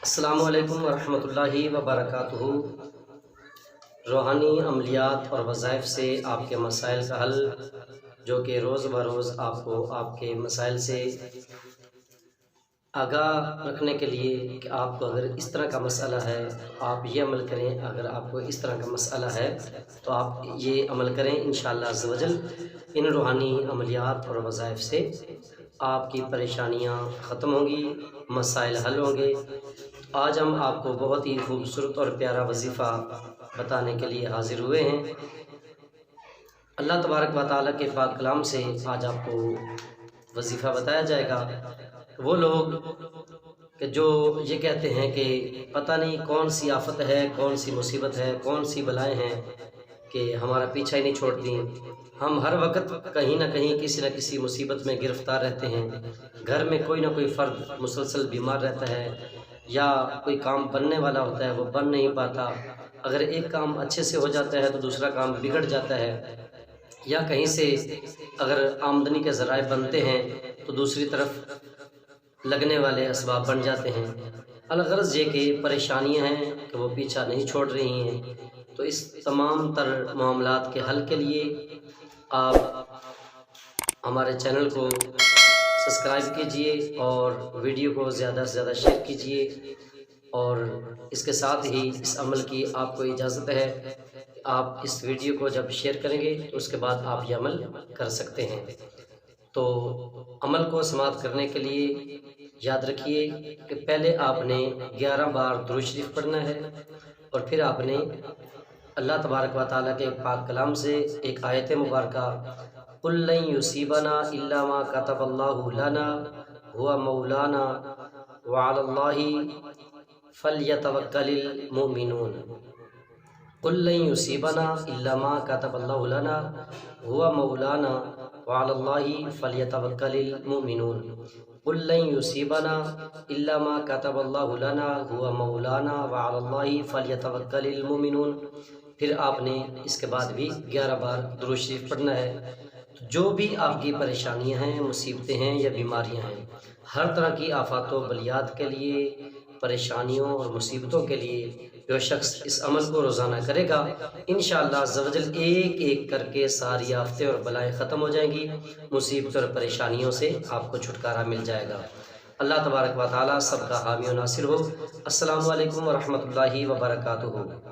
السلام علیکم ورحمۃ اللہ وبرکاتہ۔ روحانی عملیات اور وظائف سے آپ کے مسائل کا حل، جو کہ روز بروز آپ کو آپ کے مسائل سے آگاہ رکھنے کے لیے کہ آپ کو اگر اس طرح کا مسئلہ ہے تو آپ یہ عمل کریں، اگر آپ کو اس طرح کا مسئلہ ہے تو آپ یہ عمل کریں۔ انشاءاللہ عز و جل ان روحانی عملیات اور وظائف سے آپ کی پریشانیاں ختم ہوں گی، مسائل حل ہوں گے۔ آج ہم آپ کو بہت ہی خوبصورت اور پیارا وظیفہ بتانے کے لیے حاضر ہوئے ہیں۔ اللہ تبارک و تعالیٰ کے پاک کلام سے آج آپ کو وظیفہ بتایا جائے گا۔ وہ لوگ کہ جو یہ کہتے ہیں کہ پتہ نہیں کون سی آفت ہے، کون سی مصیبت ہے، کون سی بلائیں ہیں کہ ہمارا پیچھا ہی نہیں چھوڑتی، ہم ہر وقت کہیں نہ کہیں کسی نہ کسی مصیبت میں گرفتار رہتے ہیں، گھر میں کوئی نہ کوئی فرد مسلسل بیمار رہتا ہے، یا کوئی کام بننے والا ہوتا ہے وہ بن نہیں پاتا، اگر ایک کام اچھے سے ہو جاتا ہے تو دوسرا کام بگڑ جاتا ہے، یا کہیں سے اگر آمدنی کے ذرائع بنتے ہیں تو دوسری طرف لگنے والے اسباب بن جاتے ہیں۔ الغرض یہ کہ پریشانیاں ہیں کہ وہ پیچھا نہیں چھوڑ رہی ہیں۔ تو اس تمام تر معاملات کے حل کے لیے آپ ہمارے چینل کو سبسکرائب کیجئے اور ویڈیو کو زیادہ سے زیادہ شیئر کیجئے، اور اس کے ساتھ ہی اس عمل کی آپ کو اجازت ہے کہ آپ اس ویڈیو کو جب شیئر کریں گے تو اس کے بعد آپ یہ عمل کر سکتے ہیں۔ تو عمل کو سماعت کرنے کے لیے یاد رکھیے کہ پہلے آپ نے 11 بار درود شریف پڑھنا ہے، اور پھر آپ نے اللہ تبارک و تعالیٰ کے پاک کلام سے ایک آیت مبارکہ قُل لَن يُصِيبَنَا إِلَّا مَا كَتَبَ اللَّهُ لَنَا هُوَ مَوْلَانَا وَعَلَى اللَّهِ فَلْيَتَوَكَّلِ الْمُؤْمِنُونَ۔ قُل لَن يُصِيبَنَا إِلَّا مَا كَتَبَ اللَّهُ لَنَا هُوَ مَوْلَانَا وَعَلَى اللَّهِ فَلْيَتَوَكَّلِ الْمُؤْمِنُونَ۔ قُل لَن يُصِيبَنَا إِلَّا مَا كَتَبَ اللَّهُ لَنَا هُوَ مَوْلَانَا وَعَلَى اللَّهِ فَلْيَتَوَكَّلِ الْمُؤْمِنُونَ۔ پھر آپ نے اس کے بعد بھی 11 بار درود شریف پڑھنا ہے۔ جو بھی آپ کی پریشانیاں ہیں، مصیبتیں ہیں یا بیماریاں ہیں، ہر طرح کی آفات و بلیات کے لیے، پریشانیوں اور مصیبتوں کے لیے جو شخص اس عمل کو روزانہ کرے گا، انشاءاللہ عز و جل ایک ایک کر کے ساری آفتیں اور بلائیں ختم ہو جائیں گی، مصیبتوں اور پریشانیوں سے آپ کو چھٹکارا مل جائے گا۔ اللہ تبارک و تعالیٰ سب کا حامی و ناصر ہو۔ السلام علیکم ورحمۃ اللہ وبرکاتہ۔